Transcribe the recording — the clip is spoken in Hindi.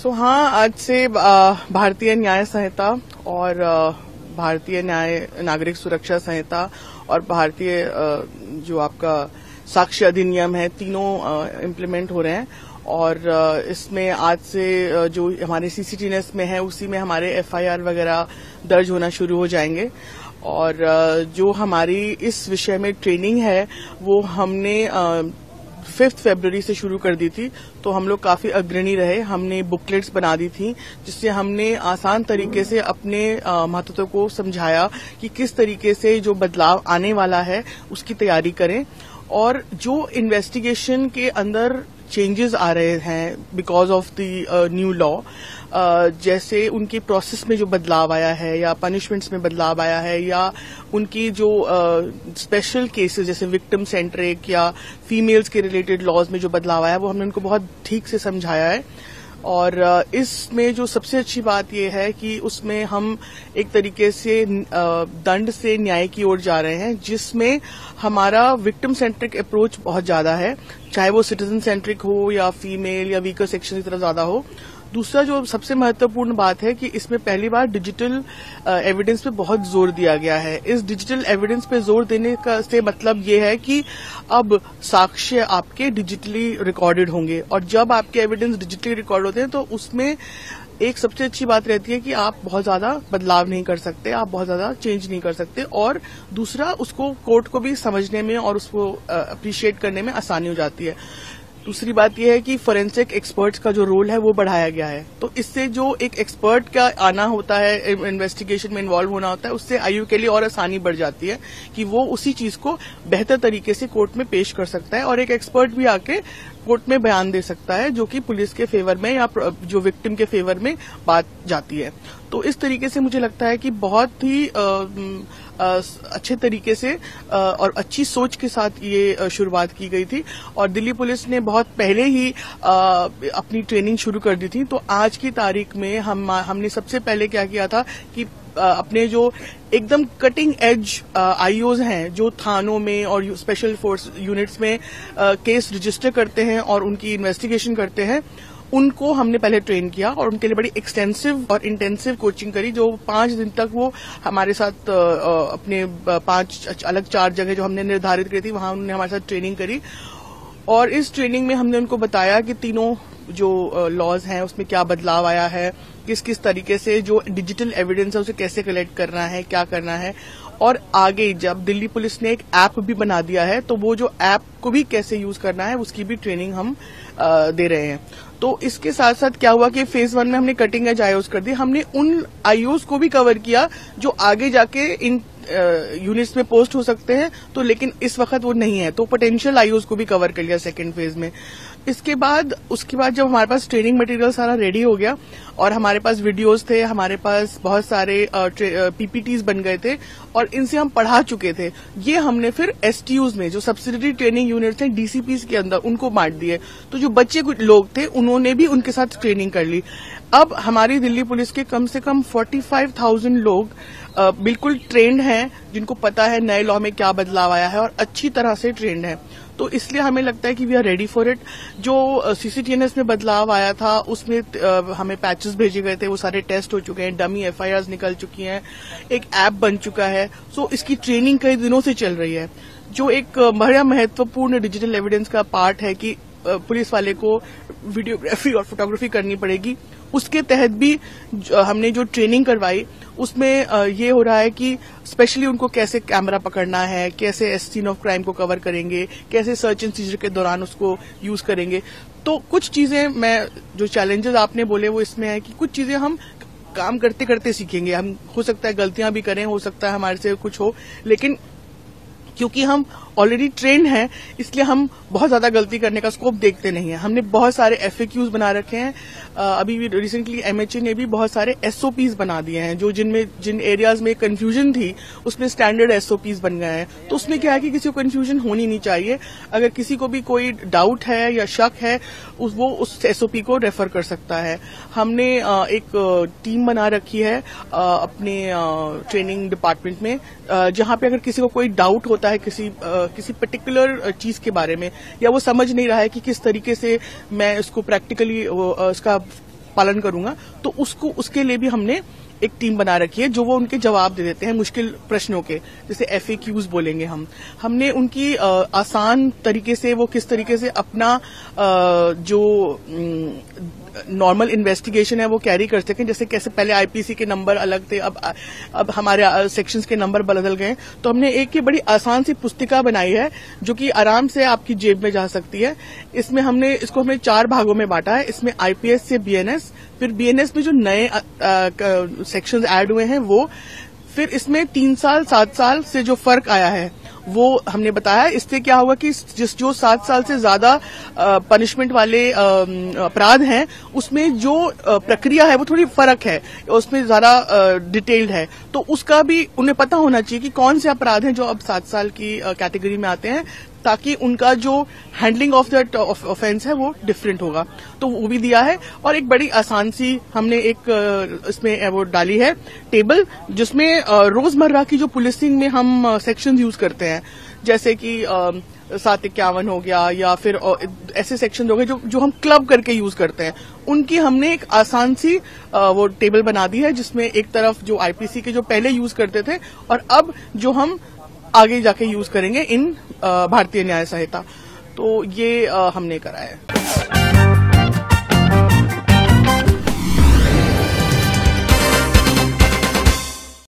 हाँ, आज से भारतीय न्याय संहिता और भारतीय न्याय नागरिक सुरक्षा संहिता और भारतीय जो आपका साक्ष्य अधिनियम है, तीनों इम्प्लीमेंट हो रहे हैं। और इसमें आज से जो हमारे सीसीटीएनएस में है उसी में हमारे एफआईआर वगैरह दर्ज होना शुरू हो जाएंगे। और जो हमारी इस विषय में ट्रेनिंग है वो हमने 5 फरवरी से शुरू कर दी थी, तो हम लोग काफी अग्रणी रहे। हमने बुकलेट्स बना दी थी जिससे हमने आसान तरीके से अपने महत्व को समझाया कि किस तरीके से जो बदलाव आने वाला है उसकी तैयारी करें। और जो इन्वेस्टिगेशन के अंदर चेंजेस आ रहे हैं because of the new law, जैसे उनकी प्रोसेस में जो बदलाव आया है या पनिशमेंट्स में बदलाव आया है या उनकी जो स्पेशल केसेस जैसे विक्टिम सेंट्रिक या फीमेल्स के रिलेटेड लॉज में जो बदलाव आया है वो हमने उनको बहुत ठीक से समझाया है। और इसमें जो सबसे अच्छी बात यह है कि उसमें हम एक तरीके से दंड से न्याय की ओर जा रहे हैं, जिसमें हमारा विक्टिम सेंट्रिक अप्रोच बहुत ज्यादा है, चाहे वो सिटीजन सेंट्रिक हो या फीमेल या वीकर सेक्शन की तरफ ज्यादा हो। दूसरा जो सबसे महत्वपूर्ण बात है कि इसमें पहली बार डिजिटल एविडेंस पे बहुत जोर दिया गया है। इस डिजिटल एविडेंस पे जोर देने का से मतलब ये है कि अब साक्ष्य आपके डिजिटली रिकॉर्डेड होंगे, और जब आपके एविडेंस डिजिटली रिकॉर्ड होते हैं तो उसमें एक सबसे अच्छी बात रहती है कि आप बहुत ज्यादा बदलाव नहीं कर सकते, आप बहुत ज्यादा चेंज नहीं कर सकते। और दूसरा, उसको कोर्ट को भी समझने में और उसको अप्रिशिएट करने में आसानी हो जाती है। दूसरी बात यह है कि फोरेंसिक एक्सपर्ट्स का जो रोल है वो बढ़ाया गया है, तो इससे जो एक एक्सपर्ट का आना होता है, इन्वेस्टिगेशन में इन्वॉल्व होना होता है, उससे आयु के लिए और आसानी बढ़ जाती है कि वो उसी चीज को बेहतर तरीके से कोर्ट में पेश कर सकता है। और एक एक्सपर्ट भी आके कोर्ट में बयान दे सकता है जो कि पुलिस के फेवर में या जो विक्टिम के फेवर में बात जाती है। तो इस तरीके से मुझे लगता है कि बहुत ही अच्छे तरीके से और अच्छी सोच के साथ ये शुरुआत की गई थी। और दिल्ली पुलिस ने बहुत पहले ही अपनी ट्रेनिंग शुरू कर दी थी। तो आज की तारीख में हमने सबसे पहले क्या किया था कि अपने जो एकदम कटिंग एज आईओज हैं जो थानों में और स्पेशल फोर्स यूनिट्स में केस रजिस्टर करते हैं और उनकी इन्वेस्टिगेशन करते हैं, उनको हमने पहले ट्रेन किया और उनके लिए बड़ी एक्सटेंसिव और इंटेंसिव कोचिंग करी। जो 5 दिन तक वो हमारे साथ अपने 5 अलग 4 जगह जो हमने निर्धारित करी थी वहां उन्होंने हमारे साथ ट्रेनिंग करी। और इस ट्रेनिंग में हमने उनको बताया कि तीनों जो लॉज हैं उसमें क्या बदलाव आया है, किस किस तरीके से जो डिजिटल एविडेंस है उसे कैसे कलेक्ट करना है, क्या करना है। और आगे जब दिल्ली पुलिस ने एक ऐप भी बना दिया है तो वो जो ऐप को भी कैसे यूज करना है उसकी भी ट्रेनिंग हम दे रहे हैं। तो इसके साथ साथ क्या हुआ कि फेज 1 में हमने कटिंग एज आईओज कर दी। हमने उन आईओज को भी कवर किया जो आगे जाके इन यूनिट्स में पोस्ट हो सकते हैं, तो लेकिन इस वक्त वो नहीं है, तो पोटेंशियल आईओज को भी कवर कर लिया सेकेंड फेज में। उसके बाद जब हमारे पास ट्रेनिंग मटेरियल सारा रेडी हो गया और हमारे पास वीडियोस थे, हमारे पास बहुत सारे पीपीटीज बन गए थे और इनसे हम पढ़ा चुके थे, ये हमने फिर एसटीयूज में जो सब्सिडियरी ट्रेनिंग यूनिट्स हैं डीसीपीज के अंदर उनको बांट दिए। तो जो बच्चे कुछ लोग थे उन्होंने भी उनके साथ ट्रेनिंग कर ली। अब हमारी दिल्ली पुलिस के कम से कम 45,000 लोग बिल्कुल ट्रेंड हैं, जिनको पता है नए लॉ में क्या बदलाव आया है और अच्छी तरह से ट्रेंड है। तो इसलिए हमें लगता है कि we are ready for it. जो सीसीटीएनएस में बदलाव आया था उसमें हमें पैचेस भेजे गए थे, वो सारे टेस्ट हो चुके हैं, डमी एफआईआर निकल चुकी हैं, एक ऐप बन चुका है। सो इसकी ट्रेनिंग कई दिनों से चल रही है। जो एक बड़ा महत्वपूर्ण डिजिटल एविडेंस का पार्ट है कि पुलिस वाले को वीडियोग्राफी और फोटोग्राफी करनी पड़ेगी, उसके तहत भी हमने जो ट्रेनिंग करवाई उसमें ये हो रहा है कि स्पेशली उनको कैसे कैमरा पकड़ना है, कैसे सीन ऑफ क्राइम को कवर करेंगे, कैसे सर्च एंड सीजर के दौरान उसको यूज करेंगे। तो कुछ चीजें जो चैलेंजेस आपने बोले वो इसमें है कि कुछ चीजें हम काम करते करते सीखेंगे। हम हो सकता है गलतियां भी करें, हो सकता है हमारे से कुछ हो, लेकिन क्योंकि हम ऑलरेडी ट्रेंड हैं इसलिए हम बहुत ज्यादा गलती करने का स्कोप देखते नहीं है। हमने बहुत सारे एफएक्यूज बना रखे हैं। अभी रिसेंटली एमएचए ने भी बहुत सारे एसओपीज बना दिए हैं, जो जिन एरियाज में कंफ्यूजन थी उसमें स्टैंडर्ड एसओपीज बन गए हैं। तो उसमें क्या है कि किसी को कंफ्यूजन होनी नहीं चाहिए। अगर किसी को भी कोई डाउट है या शक है वो उस एसओपी को रेफर कर सकता है। हमने एक टीम बना रखी है अपने ट्रेनिंग डिपार्टमेंट में, जहां पे अगर किसी को कोई डाउट होता है किसी पर्टिकुलर चीज के बारे में, या वो समझ नहीं रहा है कि किस तरीके से मैं इसको प्रैक्टिकली उसका पालन करूंगा, तो उसके लिए भी हमने एक टीम बना रखी है जो वो उनके जवाब दे देते हैं मुश्किल प्रश्नों के, जैसे FAQs बोलेंगे हमने उनकी आसान तरीके से वो किस तरीके से अपना जो नॉर्मल इन्वेस्टिगेशन है वो कैरी कर सकें। जैसे कैसे पहले IPC के नंबर अलग थे, अब हमारे सेक्शंस के नंबर बदल गए, तो हमने एक ये बड़ी आसान सी पुस्तिका बनाई है जो कि आराम से आपकी जेब में जा सकती है। इसमें हमने 4 भागों में बांटा है। इसमें IPS से BNS, फिर BNS में जो नए सेक्शंस ऐड हुए हैं वो, फिर इसमें 3 साल 7 साल से जो फर्क आया है वो हमने बताया। इससे क्या होगा कि जो 7 साल से ज्यादा पनिशमेंट वाले अपराध हैं उसमें जो प्रक्रिया है वो थोड़ी फर्क है, उसमें ज्यादा डिटेल्ड है, तो उसका भी उन्हें पता होना चाहिए कि कौन से अपराध हैं जो अब 7 साल की कैटेगरी में आते हैं, ताकि उनका जो हैंडलिंग ऑफ दैट ऑफेंस है वो डिफरेंट होगा। तो वो भी दिया है। और एक बड़ी आसान सी हमने एक इसमें वो डाली है टेबल, जिसमें रोजमर्रा की जो पुलिसिंग में हम सेक्शन यूज करते हैं, जैसे कि 751 हो गया, या फिर ऐसे सेक्शन हो गए जो हम क्लब करके यूज करते हैं, उनकी हमने एक आसान सी वो टेबल बना दी है, जिसमें एक तरफ जो IPC के जो पहले यूज करते थे और अब जो हम आगे जाके यूज करेंगे इन भारतीय न्याय संहिता, तो ये हमने करा है।